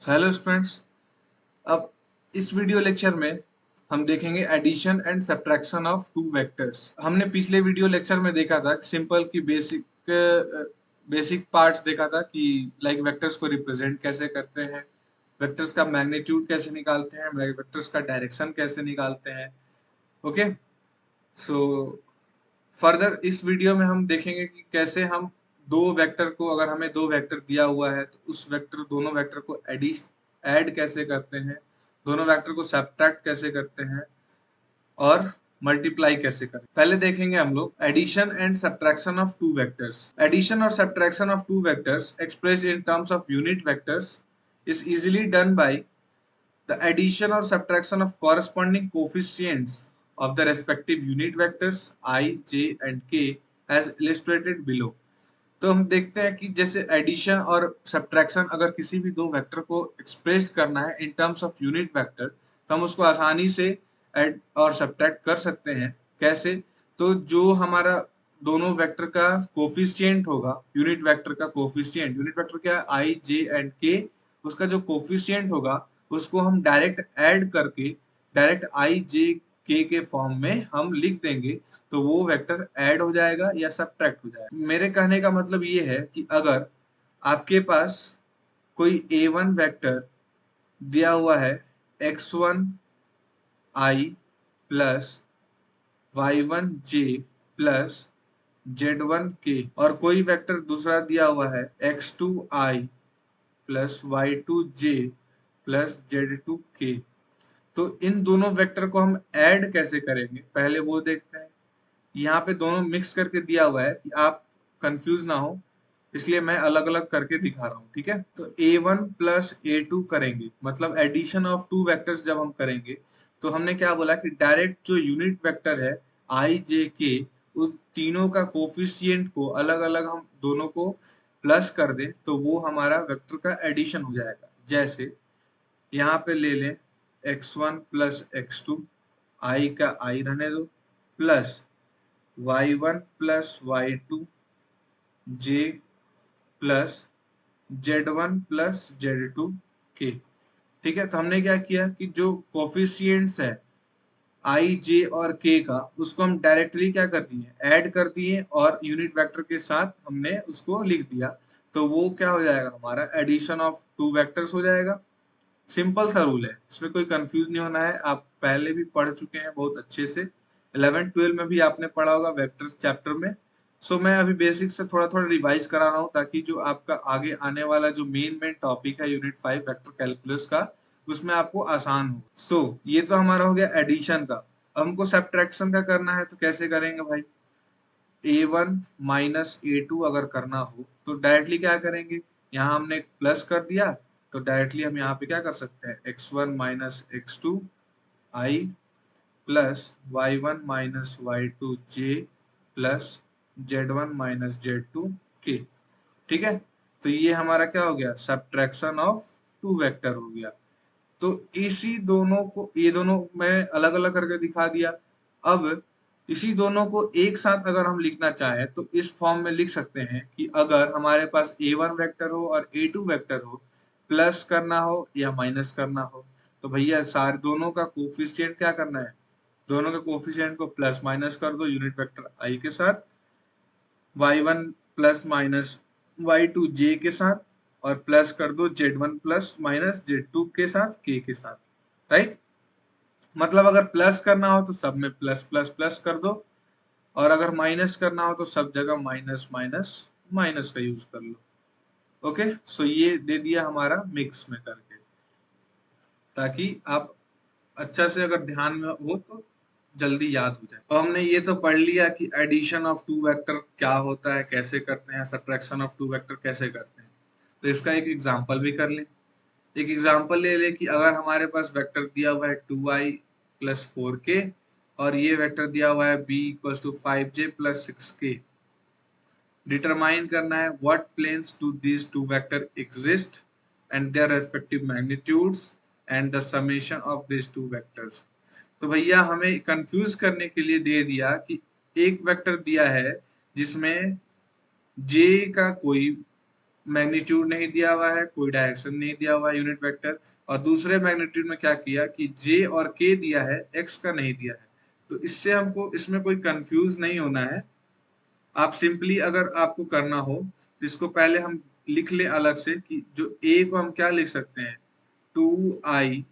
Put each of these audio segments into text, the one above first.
Hello students. अब इस video lecture में हम देखेंगे addition and subtraction of two vectors. हमने पिछले वीडियो लेक्चर में देखा था सिंपल की बेसिक पार्ट्स देखा था कि लाइक वेक्टर्स को रिप्रेजेंट कैसे करते हैं, वेक्टर्स का मैग्नीट्यूड कैसे निकालते हैं, वेक्टर्स का डायरेक्शन कैसे निकालते हैं। ओके, सो फर्दर इस वीडियो में हम देखेंगे कि कैसे हम दो वेक्टर को, अगर हमें दो वेक्टर दिया हुआ है तो उस वेक्टर दोनों वेक्टर को ऐड कैसे करते हैं, दोनों वेक्टर को सब्ट्रैक्ट कैसे करते हैं और मल्टीप्लाई कैसे करें। पहले देखेंगे हम लोग addition and subtraction of two vectors. Addition और subtraction of two vectors express in terms of unit vectors is easily done by the addition or subtraction of corresponding coefficients of the respective unit vectors I, J and K as illustrated below। तो हम देखते हैं कि जैसे addition और subtraction, अगर किसी भी दो वेक्टर को एक्सप्रेस करना है इन टर्म्स ऑफ यूनिट वेक्टर तो हम उसको आसानी से ऐड और सब्ट्रैक्ट कर सकते हैं। कैसे? तो जो हमारा दोनों वेक्टर का कोफिशिएंट होगा, यूनिट वेक्टर क्या है, आई जे एंड के, उसका जो कोफिशिएंट होगा उसको हम डायरेक्ट ऐड करके डायरेक्ट आई जे के फॉर्म में हम लिख देंगे तो वो वेक्टर ऐड हो जाएगा या सब्ट्रैक्ट हो जाएगा। मेरे कहने का मतलब ये है कि अगर आपके पास कोई A1 वेक्टर दिया हुआ है x1 i plus y1 j plus z1 k, और कोई वेक्टर दूसरा दिया हुआ है x2 i plus y2 j plus z2 k, तो इन दोनों वेक्टर को हम ऐड कैसे करेंगे पहले वो देखते हैं। यहाँ पे दोनों मिक्स करके दिया हुआ है कि आप कंफ्यूज ना हो, इसलिए मैं अलग अलग करके दिखा रहा हूँ। ठीक है, तो A1 प्लस A2 करेंगे, मतलब एडिशन ऑफ टू वेक्टर्स जब हम करेंगे तो हमने क्या बोला कि डायरेक्ट जो यूनिट वेक्टर है आई जे के, उन तीनों का कोफिशिएंट को अलग अलग हम दोनों को प्लस कर दे तो वो हमारा वेक्टर का एडिशन हो जाएगा। जैसे यहाँ पे ले लें x1 प्लस x2, आई का आई रहने दो, plus y1 plus y2 j plus z1 plus z2 k। ठीक है, तो हमने क्या किया कि जो कोफिशिएंट्स है i j और k का, उसको हम डायरेक्टली क्या कर दिए, ऐड कर दिए और यूनिट वेक्टर के साथ हमने उसको लिख दिया, तो वो क्या हो जाएगा, हमारा एडिशन ऑफ टू वेक्टर्स हो जाएगा। सिंपल सा रूल है, इसमें कोई कंफ्यूज नहीं होना है। आप पहले भी पढ़ चुके हैं बहुत अच्छे से, 11th 12th में भी आपने पढ़ा होगा वेक्टर चैप्टर में। सो मैं अभी बेसिक से थोड़ा थोड़ा रिवाइज करा रहा हूँ ताकि जो आपका आगे आने वाला जो मेन टॉपिक है यूनिट 5 वेक्टर कैलकुलस का, उसमें आपको आसान हो। ये तो हमारा हो गया एडिशन का। अब हमको सब्ट्रैक्शन का करना है तो कैसे करेंगे भाई, A1 माइनस A2 अगर करना हो तो डायरेक्टली क्या करेंगे, यहाँ हमने प्लस कर दिया तो डायरेक्टली हम यहाँ पे क्या कर सकते हैं, x1 minus x2 i plus y1 minus y2 j plus z1 minus z2 k। ठीक है, तो ये हमारा क्या हो गया, सब्ट्रैक्शन ऑफ टू वेक्टर हो गया। तो इसी दोनों को, ये दोनों मैं अलग अलग करके दिखा दिया। अब इसी दोनों को एक साथ अगर हम लिखना चाहें तो इस फॉर्म में लिख सकते हैं कि अगर हमारे पास A1 वेक्टर हो और A2 वेक्टर हो, प्लस करना हो या माइनस करना हो, तो भैया सारे दोनों का कोफिशिएंट क्या करना है, दोनों के कोफिशिएंट को प्लस माइनस कर दो यूनिट वेक्टर i के साथ, y1 plus minus y2 j के साथ, और प्लस कर दो z1 प्लस माइनस z2 के साथ k के साथ। राइट, मतलब अगर प्लस करना हो तो सब में प्लस प्लस प्लस कर दो, और अगर माइनस करना हो तो सब जगह माइनस माइनस माइनस का यूज कर लो। ओके, सो ये दे दिया हमारा मिक्स में करके, ताकि आप अच्छा से अगर ध्यान में हो तो जल्दी याद हो जाए। तो हमने ये तो पढ़ लिया कि एडिशन ऑफ टू वेक्टर क्या होता है, कैसे करते हैं, सब्ट्रैक्शन ऑफ टू वेक्टर कैसे करते हैं। तो इसका एक एग्जांपल भी कर लें। एक एग्जांपल ले लें कि अगर हमारे पास वेक्टर दिया हुआ है 2i प्लस 4k, और ये वेक्टर दिया हुआ है b equals to 5j plus 6k। Determine करना है what planes to these two vector exist and their respective magnitudes and the summation of these two vectors। तो भैया हमें कंफ्यूज करने के लिए दे दिया कि एक वेक्टर दिया है जिसमें j का कोई मैग्नीट्यूड नहीं दिया हुआ है, कोई डायरेक्शन नहीं दिया हुआ है यूनिट वेक्टर, और दूसरे मैग्नीट्यूड में क्या किया कि जे और के दिया है, एक्स का नहीं दिया है। तो इससे हमको इसमें कोई कंफ्यूज नहीं होना है। आप सिंपली अगर आपको करना हो तो इसको पहले हम लिख लें अलग से कि जो ए को हम क्या लिख सकते हैं, 2i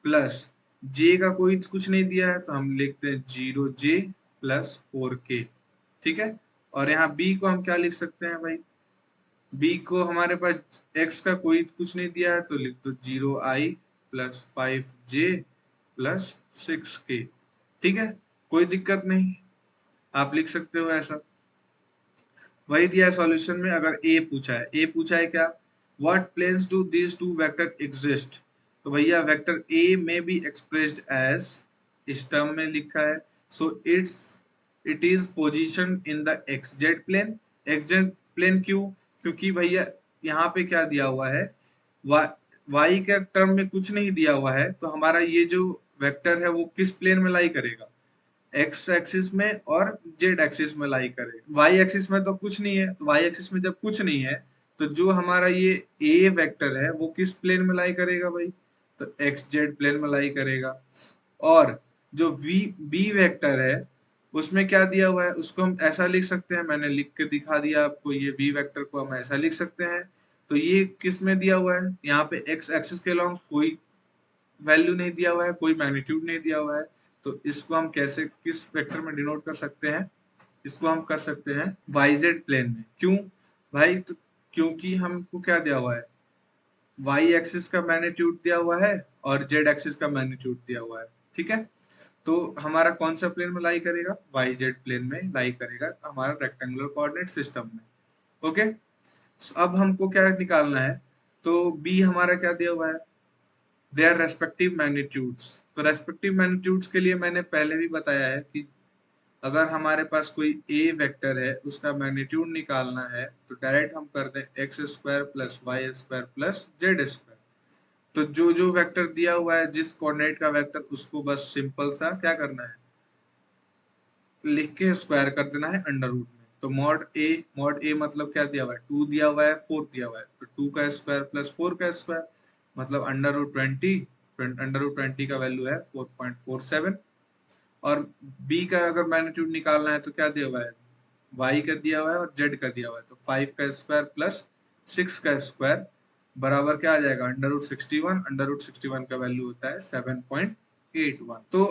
प्लस जे का कोई कुछ नहीं दिया है तो हम लिखते हैं 0j प्लस 4k। ठीक है, और यहाँ बी को हम क्या लिख सकते हैं भाई, बी को हमारे पास एक्स का कोई कुछ नहीं दिया है तो लिख दो 0i plus 5j plus 6k। ठीक है, कोई दिक्कत नहीं, आप लिख सकते हो ऐसा। वही दिया है सॉल्यूशन में। अगर ए पूछा है, ए पूछा है क्या, what planes do these two vector exist, तो भैया वेक्टर ए में बी एक्सप्रेस्ड एज, इस टर्म में लिखा है, so it is position in the X Z plane. X Z plane क्यों, क्योंकि भैया यहाँ पे क्या दिया हुआ है, वाई के टर्म में कुछ नहीं दिया हुआ है, तो हमारा ये जो वेक्टर है वो किस प्लेन में लाई करेगा, एक्स एक्सिस में और जेड एक्सिस में लाई करे। वाई एक्सिस में तो कुछ नहीं है, तो वाई एक्सिस में जब कुछ नहीं है तो जो हमारा ये ए वेक्टर है वो किस प्लेन में लाई करेगा भाई, तो एक्स जेड प्लेन में लाई करेगा। और जो वी बी वेक्टर है उसमें क्या दिया हुआ है, उसको हम ऐसा लिख सकते हैं, मैंने लिख के दिखा दिया आपको, ये बी वेक्टर को हम ऐसा लिख सकते हैं। तो ये किस में दिया हुआ है, यहाँ पे एक्स एक्सिस के अलॉन्ग कोई वैल्यू नहीं दिया हुआ है, कोई मैग्नीट्यूड नहीं दिया हुआ है, तो इसको हम कैसे किस वेक्टर में डिनोट कर सकते हैं, इसको हम कर सकते हैं वाईजेड प्लेन में। क्यों भाई, तो क्योंकि हमको क्या दिया हुआ है, वाई एक्सिस का मैग्नीट्यूड दिया हुआ है और जेड एक्सिस का मैग्नीट्यूड दिया हुआ है। ठीक है, तो हमारा कौन सा प्लेन में लाई करेगा, वाई जेड प्लेन में लाई करेगा हमारा रेक्टेंगुलर कोऑर्डिनेट सिस्टम में। ओके, अब हमको क्या निकालना है, तो बी हमारा क्या दिया हुआ है, देयर रेस्पेक्टिव मैग्नीट्यूड्स। तो रेस्पेक्टिव मैग्नीट्यूड्स के लिए मैंने पहले भी बताया है कि अगर हमारे पास कोई ए वेक्टर है उसका मैग्नीट्यूड निकालना है तो डायरेक्ट हम कर दें X square plus Y square plus Z square. तो जो जो वेक्टर दिया हुआ है जिस कोऑर्डिनेट का वेक्टर, उसको बस सिंपल सा क्या करना है, लिख के स्क्वायर कर देना है अंडर रूट में। तो मॉड ए मतलब क्या दिया हुआ है, 2 दिया हुआ है, 4 दिया हुआ है, तो 2 का स्क्वायर प्लस 4 का स्क्वायर मतलब अंडर रूट 20, अंडर रूट 20 का वैल्यू है 4.47। और बी का अगर मैग्नीट्यूड निकालना है तो क्या दिया हुआ है, वाई का दिया हुआ है और जेड का दिया हुआ है, तो 5 का स्क्वायर प्लस 6 का स्क्वायर बराबर क्या आ जाएगा, अंडर रूट 61। अंडर रूट 61 का वैल्यू होता है 7.81। तो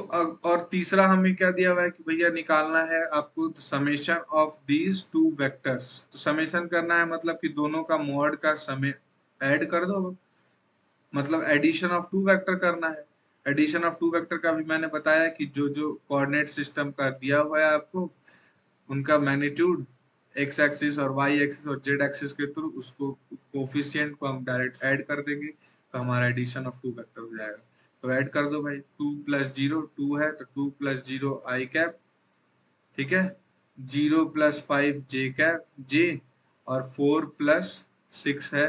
और तीसरा हमें क्या दिया हुआ है कि भैया निकालना है आपको summation of these two vectors. तो समेशन करना है मतलब कि दोनों का मॉड का समय ऐड कर दो, मतलब एडिशन ऑफ टू वेक्टर करना है। एडिशन ऑफ टू वेक्टर का भी मैंने बताया कि जो जो कोऑर्डिनेट सिस्टम का दिया हुआ है आपको, उनका मैग्नीट्यूड एक्स एक्सिस और वाई एक्सिस और जेड एक्सिस के थ्रू उसको कोफिशिएंट को हम डायरेक्ट ऐड कर देंगे, तो हमारा एडिशन ऑफ टू वेक्टर हो जाएगा। तो ऐड कर दो भाई, 2 प्लस 0 2 है तो 2 प्लस 0 आई कैप, ठीक है, 0 प्लस 5 जे कैप जे, और 4 प्लस 6 है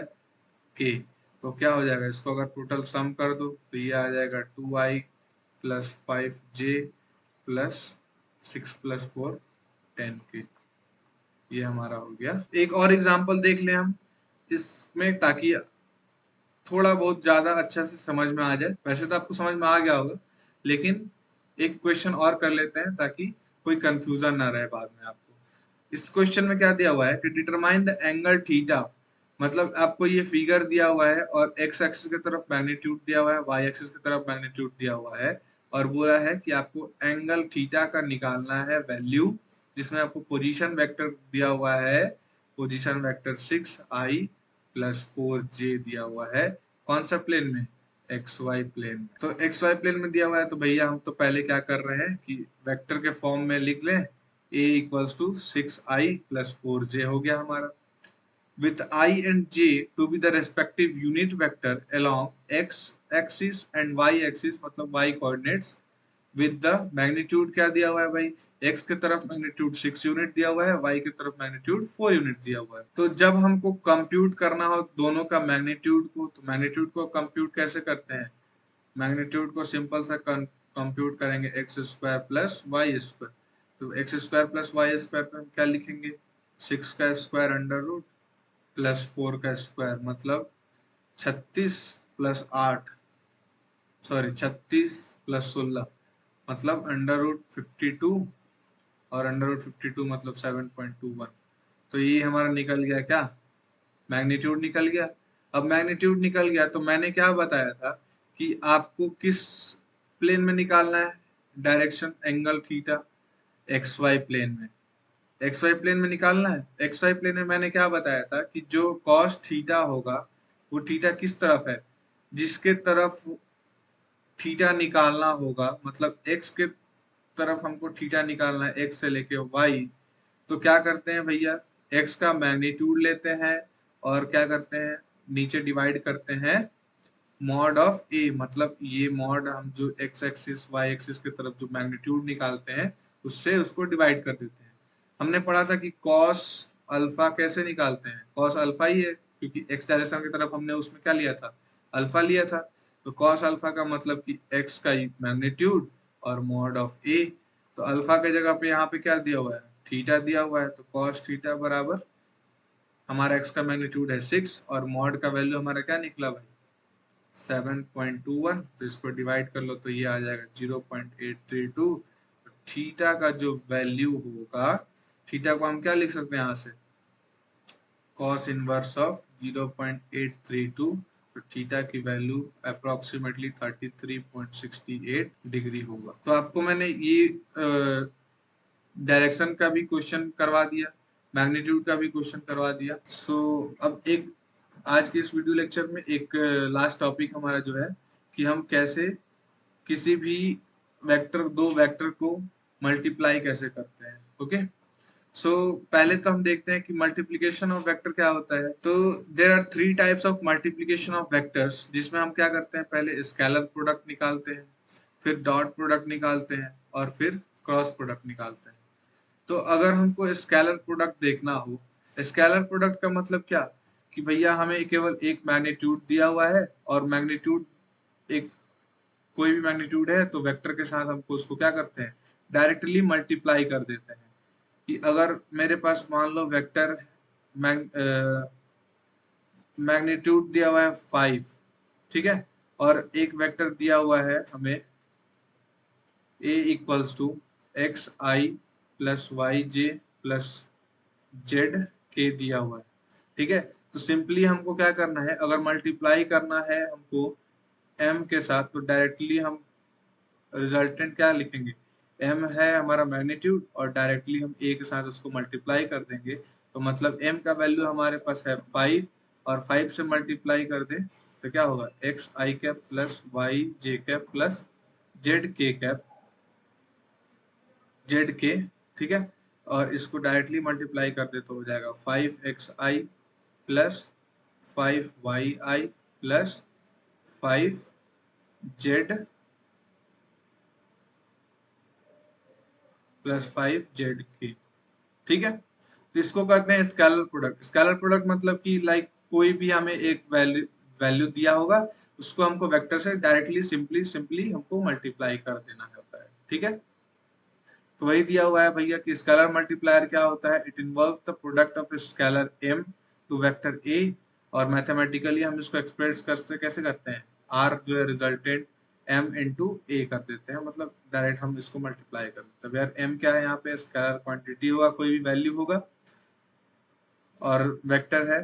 के। तो क्या हो जाएगा, इसको अगर टोटल सम कर दो तो ये आ जाएगा 2i plus 5j plus 6 plus 4 10k। ये हमारा हो गया। एक और एग्जांपल देख लें हम इसमें, ताकि थोड़ा बहुत ज्यादा अच्छा से समझ में आ जाए। वैसे तो आपको समझ में आ गया होगा, लेकिन एक क्वेश्चन और कर लेते हैं ताकि कोई कंफ्यूजन ना रहे बाद में आपको। इस क्वेश्चन में क्या दिया हुआ है कि डिटरमाइन द एंगल थीटा, मतलब आपको ये फिगर दिया हुआ है और एक्स एक्सिस की तरफ मैग्नीट्यूड दिया हुआ है, वाई एक्सिस की तरफ मैग्नीट्यूड दिया हुआ है, और बोला है कि आपको एंगल थीटा का निकालना है वैल्यू, जिसमें आपको पोजीशन वेक्टर दिया हुआ है, position vector 6i plus 4j दिया हुआ है। कौन सा प्लेन में, एक्स वाई प्लेन में। तो एक्स वाई प्लेन में दिया हुआ है तो भैया हम तो पहले क्या कर रहे हैं कि वेक्टर के फॉर्म में लिख लें, a equals to 6i plus 4j हो गया हमारा, with I and j to be the respective unit vector along x axis and y axis, मतलब y coordinates, with the magnitude क्या दिया हुआ है भाई, x की तरफ मैग्नीट्यूड 6 यूनिट दिया हुआ है, y की तरफ मैग्नीट्यूड 4 यूनिट दिया हुआ है। तो जब हमको कंप्यूट करना हो दोनों का मैग्नीट्यूड को, तो मैग्नीट्यूड को कंप्यूट कैसे करते हैं, मैग्नीट्यूड को सिंपल सा कंप्यूट करेंगे x square plus Y square. तो x square plus Y square पे हम क्या लिखेंगे, 6 का स्क्वायर अंडर रूट प्लस 4 का स्क्वायर मतलब 36 प्लस 8, सॉरी 36 प्लस 16 मतलब √52, और √52 मतलब 7.21। तो ये हमारा निकल गया क्या, मैग्नीट्यूड निकल गया। अब मैग्नीट्यूड निकल गया तो मैंने क्या बताया था कि आपको किस प्लेन में निकालना है, direction angle theta, X Y plane में, एक्स वाई प्लेन में निकालना है। एक्स वाई प्लेन में मैंने क्या बताया था कि जो कॉस थीटा होगा वो थीटा किस तरफ है, जिसके तरफ थीटा निकालना होगा, मतलब एक्स के तरफ हमको थीटा निकालना है, एक्स से लेके वाई। तो क्या करते हैं भैया, एक्स का मैग्नीट्यूड लेते हैं और क्या करते हैं, नीचे डिवाइड करते हैं मॉड ऑफ ए, मतलब ये मॉड हम जो एक्स एक्सिस वाई एक्सिस की तरफ जो मैग्नीट्यूड निकालते हैं उससे उसको डिवाइड कर देते हैं। हमने पढ़ा था कि कॉस अल्फा कैसे निकालते हैं, कॉस अल्फा ही है, क्योंकि एक्स डायरेक्शन की तरफ हमने उसमें क्या लिया था, अल्फा लिया था। तो कॉस अल्फा का मतलब कि एक्स का मैग्नीट्यूड और मॉड ऑफ ए। तो अल्फा के जगह पे यहाँ पे क्या दिया हुआ है, थीटा दिया हुआ है, तो कॉस थीटा बराबर हमारा एक्स का मैग्नीट्यूड है 6 और मॉड का वैल्यू हमारा क्या निकला भाई, 7.21। तो इसको डिवाइड कर लो तो ये आ जाएगा 0.832। थीटा का जो वैल्यू होगा, थीटा को हम क्या लिख सकते हैं यहाँ से, cos इनवर्स ऑफ 0.832। तो थीटा की वैल्यू अप्रोक्सीमेटली 33.68 डिग्री होगा। तो आपको मैंने ये डायरेक्शन का भी क्वेश्चन करवा दिया, मैग्नीट्यूड का भी क्वेश्चन करवा दिया। सो अब एक आज के इस वीडियो लेक्चर में एक लास्ट टॉपिक हमारा जो है कि हम कैसे किसी भी वेक्टर, दो वेक्टर को मल्टीप्लाई कैसे करते हैं। ओके, सो पहले तो हम देखते हैं कि मल्टीप्लिकेशन ऑफ वेक्टर क्या होता है। तो there are 3 types of multiplication of vectors, जिसमें हम क्या करते हैं, पहले स्केलर प्रोडक्ट निकालते हैं, फिर डॉट प्रोडक्ट निकालते हैं और फिर क्रॉस प्रोडक्ट निकालते हैं। तो अगर हमको स्केलर प्रोडक्ट देखना हो, स्केलर प्रोडक्ट का मतलब क्या, कि भैया हमें केवल एक मैग्नीट्यूड दिया हुआ है और मैग्नीट्यूड एक कोई भी मैग्नीट्यूड है तो वेक्टर के साथ हमको उसको क्या करते हैं, डायरेक्टली मल्टीप्लाई कर देते हैं। कि अगर मेरे पास मान लो वेक्टर मैग्नीट्यूड दिया हुआ है 5, ठीक है, और एक वेक्टर दिया हुआ है हमें a equals to X I plus Y J plus Z K दिया हुआ है, ठीक है। तो सिंपली हमको क्या करना है, अगर मल्टीप्लाई करना है हमको m के साथ, तो डायरेक्टली हम रिजल्टेंट क्या लिखेंगे, m है हमारा मैग्नीट्यूड और डायरेक्टली हम a के साथ उसको मल्टीप्लाई कर देंगे। तो मतलब m का वैल्यू हमारे पास है 5 और 5 से मल्टीप्लाई कर दें तो क्या होगा, एक्स आई कैप प्लस वाई जे कैप प्लस जेड के कैप, जेड के, ठीक है। और इसको डायरेक्टली मल्टीप्लाई कर दे तो हो जाएगा 5xi plus 5yi plus 5z plus 5z के, ठीक है। तो इसको कहते हैं स्केलर प्रोडक्ट। स्केलर प्रोडक्ट मतलब कि लाइक कोई भी हमें एक वैल्यू वैल्यू दिया होगा, उसको हमको वेक्टर से डायरेक्टली सिंपली सिंपली हमको मल्टीप्लाई कर देना होता है, ठीक है। तो वही दिया हुआ है भैया कि स्केलर मल्टीप्लायर क्या होता है, it involve the product of scalar m to vector a, और मैथमेटिकली हम इसको एक्सप्रेस कर कैसे करते हैं, r जो है रिजल्टेंट m इंटू a कर देते हैं, मतलब डायरेक्ट हम इसको मल्टीप्लाई कर देते हैं। यार m क्या है, यहाँ पे स्केलर क्वांटिटी होगा, कोई भी वैल्यू होगा और वेक्टर है।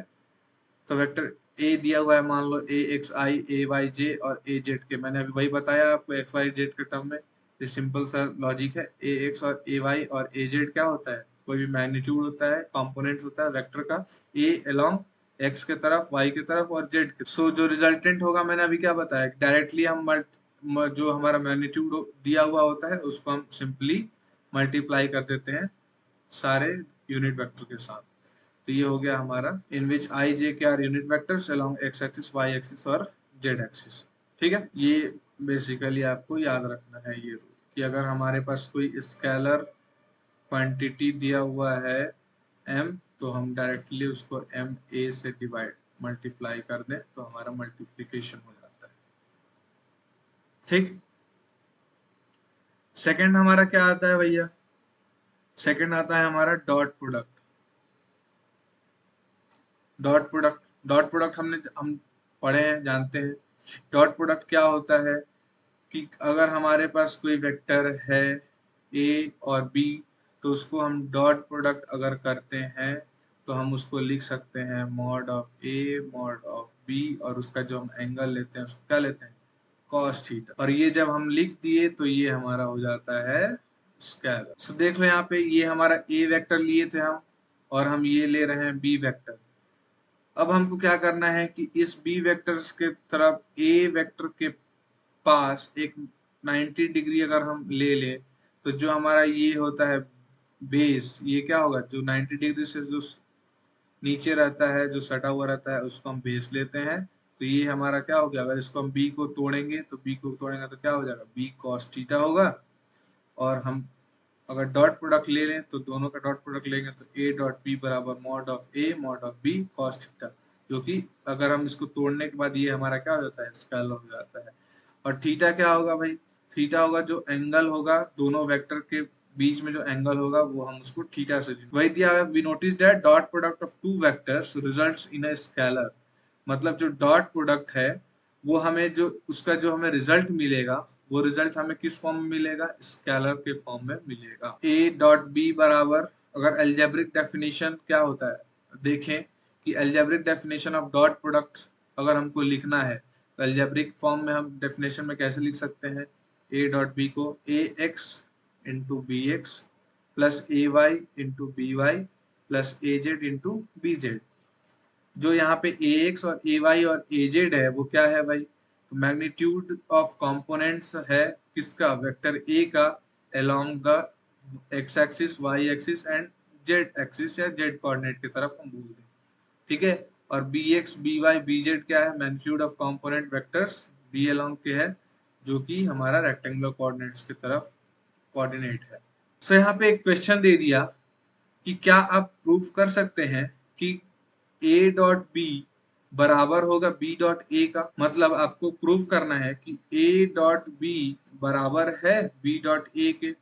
तो वेक्टर a दिया हुआ है, मान लो a x i a y j और a z के, मैंने अभी वही बताया आपको x y z के टर्म में। ये सिंपल सा लॉजिक है, a x और a y और a z क्या होता है, कोई भी मैग्नीट्यूड होता है, कंपोनेंट होता है वेक्टर का, a अलोंग x के तरफ, y के तरफ और z के। सो जो रिजल्टेंट होगा, मैंने अभी क्या बताया, डायरेक्टली हम जो हमारा मैग्नीट्यूड दिया हुआ होता है उसको हम सिंपली मल्टीप्लाई कर देते हैं सारे यूनिट वेक्टर के साथ। तो ये हो गया हमारा इन विच I J K are unit vectors along X axis Y axis और जेड एक्सिस, ठीक है। ये बेसिकली आपको याद रखना है ये रूल, कि अगर हमारे पास कोई स्केलर क्वांटिटी दिया हुआ है m, तो हम डायरेक्टली उसको m a से डिवाइड मल्टीप्लाई कर दें तो हमारा मल्टीप्लीकेशन हो जाता है, ठीक। सेकंड हमारा क्या आता है भैया, सेकंड आता है हमारा डॉट प्रोडक्ट। डॉट प्रोडक्ट हम पढ़े हैं, जानते हैं। डॉट प्रोडक्ट क्या होता है कि अगर हमारे पास कोई वेक्टर है ए और बी, तो उसको हम डॉट प्रोडक्ट अगर करते हैं तो हम उसको लिख सकते हैं mod of A mod of B, और उसका जो हम एंगल लेते हैं उसको क्या लेते हैं, कॉस थीटा। और ये जब हम लिख दिए तो ये हमारा हो जाता है स्केलर। तो देख लो यहाँ पे ये हमारा ए वेक्टर लिए थे हम, और हम ये ले रहे हैं बी वेक्टर। अब हमको क्या करना है कि इस बी वेक्टर के तरफ ए वेक्टर के पास एक 90 डिग्री अगर हम ले ले, तो जो हमारा ये होता है बेस, ये क्या होगा, जो 90 डिग्री से जो नीचे रहता है, जो सटा हुआ रहता है, उसको हम बेस लेते हैं। तो ये हमारा क्या हो गया, अगर इसको हम बी को तोड़ेंगे तो बी को तोड़ेंगे तो क्या हो जाएगा, बी कॉस थीटा होगा। और हम अगर डॉट प्रोडक्ट ले लें तो दोनों का डॉट प्रोडक्ट लेंगे तो ए डॉट बी बराबर mod of A mod of B cos theta, जो कि अगर हम इसको तोड़ने के बाद ये हमारा क्या हो जाता है, स्केलर हो जाता है। और थीटा क्या होगा भाई, थीटा होगा जो एंगल होगा दोनों वेक्टर के बीच में, जो एंगल होगा वो हम उसको थीटा से वही दिया है। We notice that dot product of two vectors results in a scalar. मतलब जो डॉट प्रोडक्ट है वो हमें जो उसका जो हमें रिजल्ट मिलेगा, वो रिजल्ट हमें किस फॉर्म में मिलेगा, स्केलर के फॉर्म में मिलेगा। ए डॉट बी बराबर, अगर एल्जेब्रिक डेफिनेशन क्या होता है देखें कि algebraic definition of dot product अगर हमको लिखना है तो एल्जेब्रिक फॉर्म में हम डेफिनेशन में कैसे लिख सकते हैं, ए डॉट बी को a x into b x plus a y into b y plus a z into b z. जो यहाँ पे ए एक्स और ए वाई और ए जेड है वो क्या है भाई, तो मैग्नीट्यूड ऑफ कंपोनेंट्स है किसका, वेक्टर ए का along the X axis Y axis and Z axis या जेड कोऑर्डिनेट की तरफ हम बोल दें, ठीक है। और B X B Y B Z क्या है, magnitude of component vectors B along K है, जो कि हमारा रेक्टेंगुलर कोऑर्डिनेट्स की तरफ कोऑर्डिनेट है। सो यहाँ पे एक क्वेश्चन दे दिया कि क्या आप प्रूफ कर सकते हैं कि ए डॉट बी बराबर होगा बी डॉट ए का। मतलब आपको प्रूफ करना है कि ए डॉट बी बराबर है बी डॉट ए के।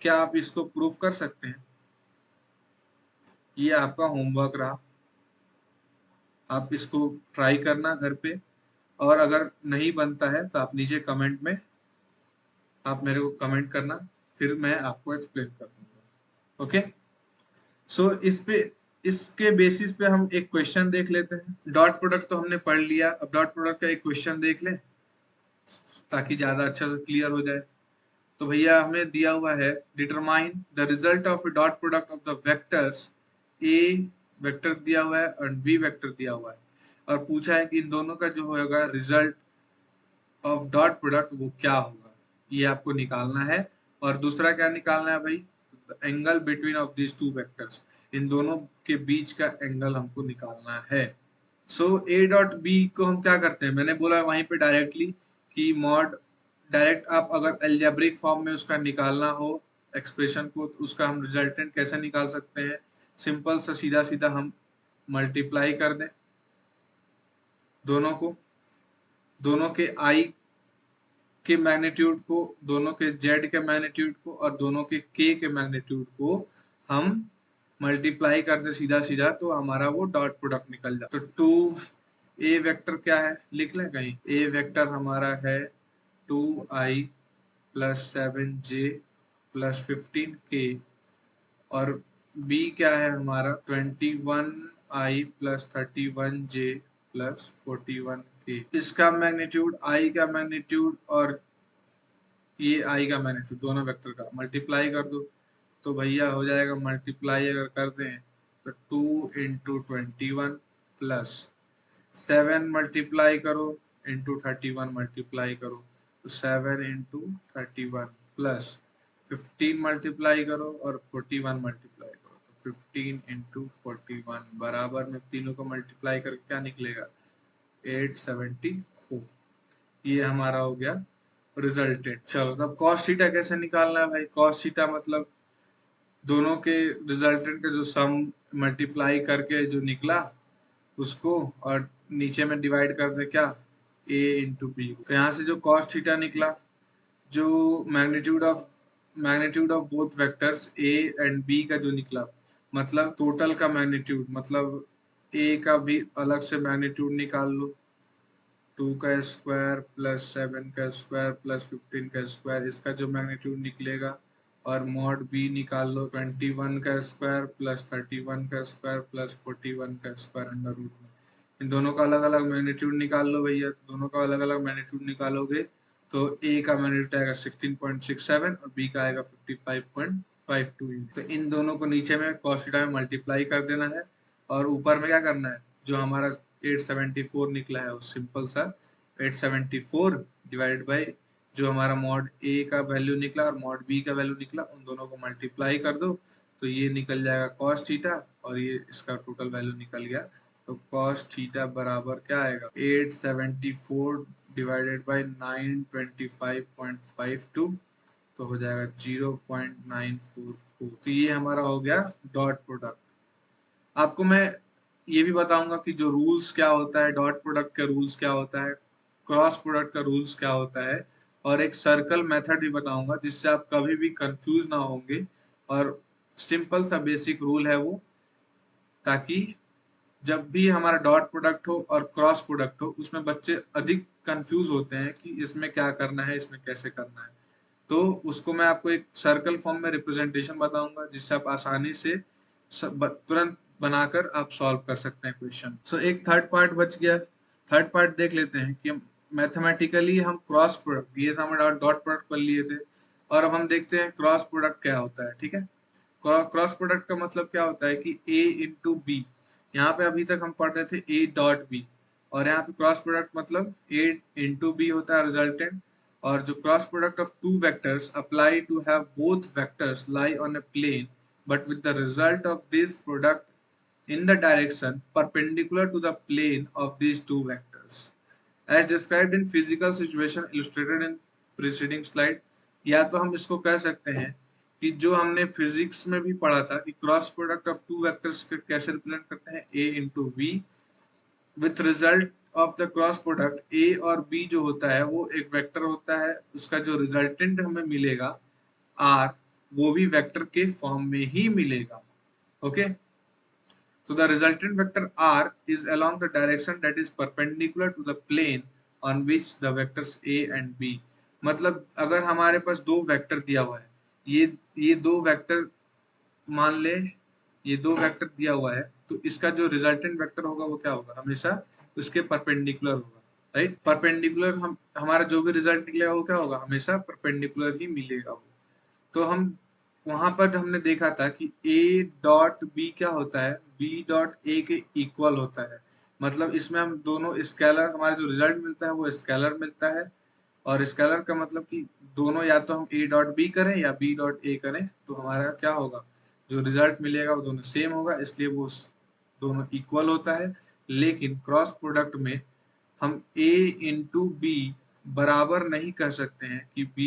क्या आप इसको प्रूफ कर सकते हैं, ये आपका होमवर्क रहा। आप इसको ट्राई करना घर पे, और अगर नहीं बनता है तो आप नीचे कमेंट में आप मेरे को कमेंट करना, फिर मैं आपको एक्सप्लेन कर दूंगा। ओके, सो इसके बेसिस पे हम एक क्वेश्चन देख लेते हैं। डॉट प्रोडक्ट तो हमने पढ़ लिया, अब डॉट प्रोडक्ट का एक क्वेश्चन देख लें ताकि ज्यादा अच्छा से क्लियर हो जाए। तो भैया हमें दिया हुआ है, determine the result of dot product of the vectors. A vector दिया हुआ है और बी वेक्टर दिया हुआ है, और पूछा है कि इन दोनों का जो होगा रिजल्ट ऑफ डॉट प्रोडक्ट वो क्या होगा, ये आपको निकालना है। और दूसरा क्या निकालना है भाई, angle between of this two vectors, इन दोनों के बीच का एंगल हमको निकालना है। सो ए डॉट बी को हम क्या करते हैं, मैंने बोला वहीं पे डायरेक्टली कि मॉड, डायरेक्ट आप अगर एल्जेब्रिक फॉर्म में उसका निकालना हो एक्सप्रेशन को, तो उसका हम रिजल्टेंट कैसे निकाल सकते हैं, सिंपल सा सीधा सीधा हम मल्टीप्लाई कर दें दोनों को, दोनों के आई के मैग्नीट्यूड को, दोनों के जेड के मैग्नीट्यूड को और दोनों के के मैग्नीट्यूड को हम मल्टीप्लाई कर दे सीधा सीधा, तो हमारा वो डॉट प्रोडक्ट निकल जाए। तो टू ए वेक्टर क्या है, लिख लें कहीं, ए वेक्टर हमारा है 2i plus 7j plus 15k, और बी क्या है हमारा 21i plus 31j plus 41k। इसका मैग्नीट्यूड, आई का मैग्नीट्यूड और ये आई का मैग्नीट्यूड दोनों वेक्टर का मल्टीप्लाई कर दो, तो भैया हो जाएगा, मल्टीप्लाई अगर कर दें तो 2 × 21 प्लस 7 मल्टीप्लाई करो इंटू 31 मल्टीप्लाई करो, तो 7 × 31 प्लस 15 मल्टीप्लाई करो और 41 मल्टीप्लाई करो, तो 15 × 41 बराबर में तीनों को मल्टीप्लाई करके क्या निकलेगा, 874। ये हमारा हो गया रिजल्टेड। चलो तब कॉस थीटा कैसे निकालना है भाई, कॉस थीटा मतलब दोनों के रिजल्टेंट का जो सम मल्टीप्लाई करके जो निकला उसको, और नीचे में डिवाइड कर दे क्या, a इंटू बी। तो यहाँ से जो कॉस थीटा निकला, जो magnitude of both vectors a and b का जो निकला, मतलब टोटल का मैग्नीट्यूड, मतलब ए का भी अलग से मैग्नीट्यूड निकाल लो, 2 का स्क्वायर प्लस 7 का स्क्वायर प्लस 15 का स्क्वायर, इसका जो मैग्नीट्यूड निकलेगा। और मॉड बी निकाल लो, 21 का स्क्वायर प्लस 31 का स्क्वायर प्लस 41 का स्क्वायर अंडर रूट में। इन दोनों का अलग अलग मैग्नीट्यूड निकाल लो भैया। तो दोनों का अलग अलग मैग्नीट्यूड निकालोगे तो ए का मैग्नीट्यूड आएगा 16.67 और बी का आएगा 55.52। तो इन दोनों को नीचे में cos थीटा में मल्टीप्लाई कर देना है और ऊपर में क्या करना है, जो हमारा 874 निकला है वो सिंपल सा 874 डिवाइड बाई जो हमारा मॉड ए का वैल्यू निकला और मॉड बी का वैल्यू निकला, उन दोनों को मल्टीप्लाई कर दो तो ये निकल जाएगा cos थीटा और ये इसका टोटल वैल्यू निकल गया। तो cos थीटा बराबर क्या आएगा, 874 डिवाइडेड बाई 925.52, तो हो जाएगा 0.944। तो ये हमारा हो गया डॉट प्रोडक्ट। आपको मैं ये भी बताऊंगा कि जो रूल्स क्या होता है, डॉट प्रोडक्ट का रूल्स क्या होता है, क्रॉस प्रोडक्ट का रूल्स क्या होता है, और एक सर्कल मेथड भी बताऊंगा जिससे आप कभी भी कंफ्यूज ना होंगे। और सिंपल सा बेसिक रूल है वो, ताकि जब भी हमारा डॉट प्रोडक्ट हो और क्रॉस प्रोडक्ट हो उसमें बच्चे अधिक कंफ्यूज होते हैं कि इसमें क्या करना है, इसमें कैसे करना है। तो उसको मैं आपको एक सर्कल फॉर्म में रिप्रेजेंटेशन बताऊंगा जिससे आप आसानी से तुरंत बनाकर आप सॉल्व कर सकते हैं क्वेश्चन। सो एक थर्ड पार्ट बच गया। थर्ड पार्ट देख लेते हैं कि मैथमेटिकली हम क्रॉस प्रोडक्ट, ये तो हम डॉट प्रोडक्ट कर लिए थे, और अब हम देखते हैं क्रॉस प्रोडक्ट क्या होता है। ठीक है, क्रॉस प्रोडक्ट का मतलब क्या होता है कि ए इंटू बी, यहाँ पे अभी तक हम पढ़ रहे थे ए डॉट बी, और यहाँ पे क्रॉस प्रोडक्ट मतलब ए इंटू बी होता है रिजल्टेंट। और जो cross product of two vectors apply to have both vectors lie on a plane but with the result of this product in the direction perpendicular to the plane of these two vectors as described in physical situation illustrated in preceding slide। या तो हम इसको कह सकते हैं कि जो हमने फिजिक्स में भी पढ़ा था कि cross product of two vectors कैसे रिप्रेजेंट करते हैं, a into b, with result of the cross product a और बी जो होता है वो एक वेक्टर होता है, उसका जो रिजल्टेंट हमें मिलेगा आर, वो भी वेक्टर के फॉर्म में ही मिलेगा। Okay, so the resultant vector r is along the direction that is perpendicular to the plane on which the vectors a and b। मतलब अगर हमारे पास दो वेक्टर दिया हुआ है, ये दो वेक्टर मान ले, ये दो वेक्टर दिया हुआ है, तो इसका जो रिजल्टेंट वेक्टर होगा वो क्या होगा, हमेशा उसके परपेंडिकुलर होगा। राइट, परपेंडिकुलर हम हमारा जो भी रिजल्ट निकलेगा वो क्या होगा, हमेशा परपेंडिकुलर ही मिलेगा वो। तो हम वहां पर हमने देखा था कि ए डॉट बी क्या होता है, बी डॉट ए के इक्वल होता है। मतलब इसमें हम दोनों स्केलर, हमारा जो रिजल्ट मिलता है वो स्केलर मिलता है, और स्केलर का मतलब कि दोनों या तो हम ए डॉट बी करें या बी डॉट ए करें तो हमारा क्या होगा, जो रिजल्ट मिलेगा वो दोनों सेम होगा, इसलिए वो दोनों इक्वल होता है। लेकिन क्रॉस प्रोडक्ट में हम a इंटू बी बराबर नहीं कह सकते हैं कि b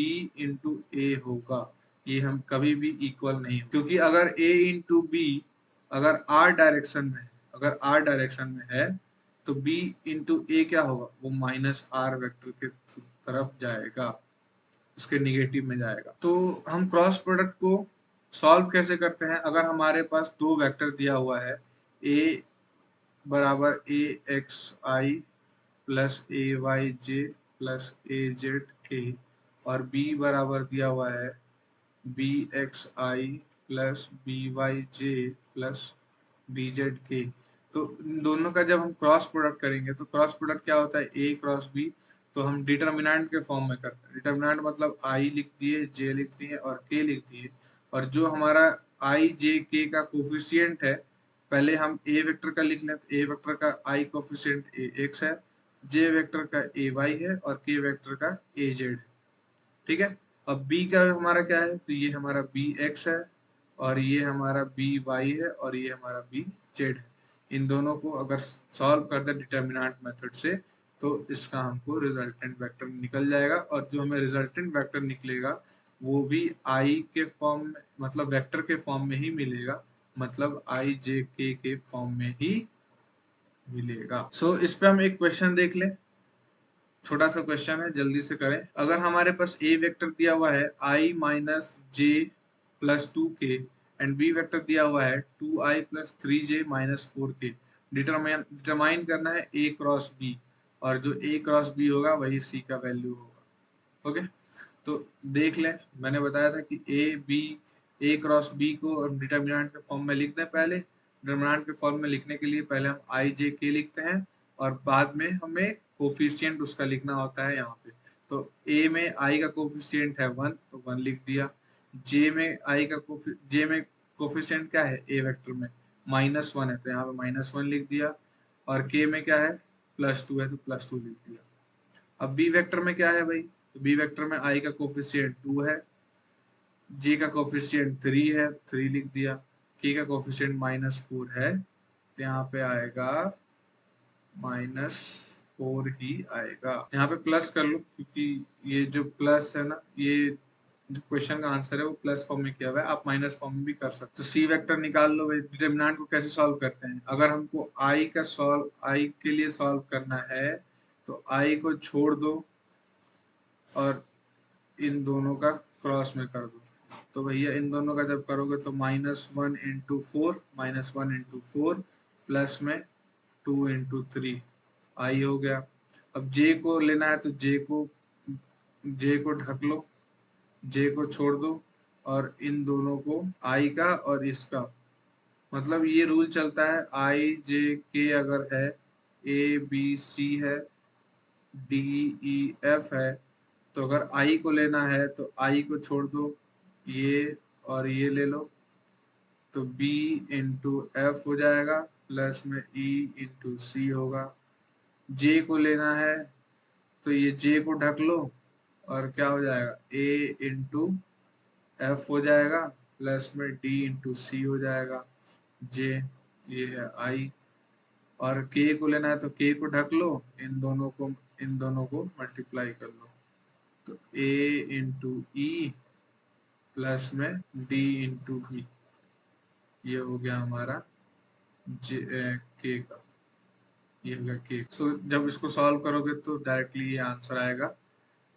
इंटू ए होगा, ये हम कभी भी इक्वल नहीं, क्योंकि अगर a इंटू बी अगर r डायरेक्शन में है, अगर r डायरेक्शन में है तो b इंटू ए क्या होगा, वो माइनस आर वेक्टर के तरफ जाएगा, उसके निगेटिव में जाएगा। तो हम क्रॉस प्रोडक्ट को सॉल्व कैसे करते हैं, अगर हमारे पास दो वेक्टर दिया हुआ है, a बराबर ए x I plus a Y J plus a Z के, और बी बराबर दिया हुआ है B x I plus B Y J plus B Z के। तो इन दोनों का जब हम क्रॉस प्रोडक्ट करेंगे तो क्रॉस प्रोडक्ट क्या होता है, ए क्रॉस बी, तो हम डिटर्मिनेंट के फॉर्म में करते हैं। डिटर्मिनेंट मतलब आई लिख दिए, जे लिख दिए और के लिख दिए, और जो हमारा आई जे के का कोफिशिएंट है, पहले हम ए वेक्टर का लिख लें, तो ए वेक्टर का आई कोफिशिएंट ए एक्स है, जे वेक्टर का ए वाई है और के वेक्टर का ए जेड है। ठीक है, अब बी का हमारा क्या है, तो ये हमारा बी एक्स है और ये हमारा बी वाई है और ये हमारा बी जेड है। इन दोनों को अगर सॉल्व कर दे डिटर्मिनेंट मेथड से तो इसका हमको रिजल्टेंट वेक्टर निकल जाएगा, और जो हमें रिजल्टेंट वेक्टर निकलेगा वो भी आई के फॉर्म में, मतलब वेक्टर के फॉर्म में ही मिलेगा, मतलब आई जे के फॉर्म में ही मिलेगा। सो इस पे हम एक क्वेश्चन देख लें, छोटा सा क्वेश्चन है, जल्दी से करें। अगर हमारे पास ए वेक्टर दिया हुआ है आई माइनस जे प्लस 2 के एंड बी वेक्टर दिया हुआ है 2i प्लस 3j माइनस 4 के, डिटरमाइन करना है ए क्रॉस बी, और जो ए क्रॉस बी होगा वही सी का वैल्यू होगा। ओके, तो देख लें, मैंने बताया था कि ए क्रॉस बी को डिटर्मिनेंट के फॉर्म में लिख दें। पहले डिटर्मिनेंट के फॉर्म में लिखने के लिए पहले हम आई जे के लिखते हैं, और बाद में हमें कोफिशिएंट उसका लिखना होता है यहाँ पे। तो ए में आई का कोफिशिएंट है 1, तो 1 लिख दिया। जे में कोफिशिएंट क्या है ए वेक्टर में, -1 है, तो यहाँ पे -1 लिख दिया। और के में क्या है, +2 है, तो +2 लिख दिया। अब बी वेक्टर में क्या है भाई, तो बी वेक्टर में आई का कोफिशिएंट 2 है, जे का कोफिशिएंट 3 है, 3 लिख दिया। के का कोफिशिएंट -4 है, तो यहाँ पे आएगा -4 ही आएगा। यहाँ पे प्लस कर लो, क्योंकि ये जो प्लस है ना, ये जो क्वेश्चन का आंसर है वो प्लस फॉर्म में किया हुआ है, आप माइनस फॉर्म में भी कर सकते हो। तो सी वेक्टर निकाल लो भाई। डिटरमिनेंट को कैसे सॉल्व करते हैं, अगर हमको आई के लिए सॉल्व करना है, तो आई को छोड़ दो और इन दोनों का क्रॉस में कर दो। तो भैया इन दोनों का जब करोगे तो -1 इंटू 4, प्लस में 2 इंटू 3 आई हो गया। अब जे को लेना है, तो जे को ढक लो, जे को छोड़ दो, और इन दोनों को आई का और इसका, मतलब ये रूल चलता है आई जे के अगर है, ए बी सी है, डी ई एफ है, तो अगर आई को लेना है तो आई को छोड़ दो, ये और ये ले लो, तो B इंटू एफ हो जाएगा, प्लस में E इंटू सी होगा। J को लेना है तो ये J को ढक लो, और क्या हो जाएगा, A इंटू एफ हो जाएगा, प्लस में D इंटू सी हो जाएगा। J ये है I, और K को लेना है तो K को ढक लो, इन दोनों को मल्टीप्लाई कर लो, तो A इंटू ई प्लस में D इंटू बी, ये हो गया हमारा के का, ये हो गया के। सो जब इसको सॉल्व करोगे तो डायरेक्टली ये आंसर आएगा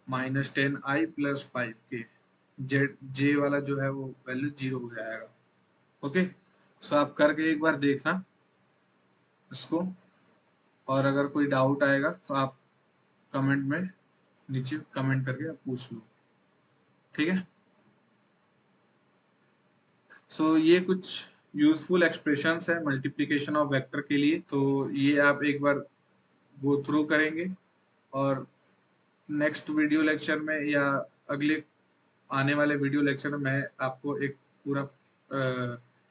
-10i + 5k। जे वाला जो है वो वैल्यू 0 हो जाएगा। ओके, सो आप करके एक बार देखना इसको, और अगर कोई डाउट आएगा तो आप कमेंट में नीचे कमेंट करके आप पूछ लो, ठीक है। सो ये कुछ यूजफुल एक्सप्रेशंस है मल्टीप्लिकेशन ऑफ वेक्टर के लिए, तो ये आप एक बार गो थ्रू करेंगे, और नेक्स्ट वीडियो लेक्चर में या अगले आने वाले वीडियो लेक्चर में मैं आपको एक पूरा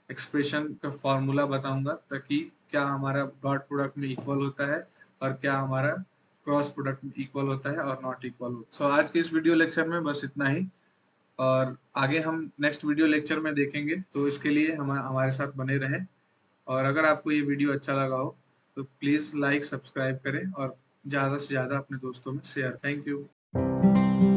एक्सप्रेशन का फॉर्मूला बताऊंगा, ताकि क्या हमारा डॉट प्रोडक्ट में इक्वल होता है और क्या हमारा क्रॉस प्रोडक्ट में इक्वल होता है और नॉट इक्वल होता है। सो आज के इस वीडियो लेक्चर में बस इतना ही, और आगे हम नेक्स्ट वीडियो लेक्चर में देखेंगे, तो इसके लिए हम हमारे साथ बने रहें। और अगर आपको ये वीडियो अच्छा लगा हो तो प्लीज़ लाइक सब्सक्राइब करें, और ज़्यादा से ज़्यादा अपने दोस्तों में शेयर। Thank you.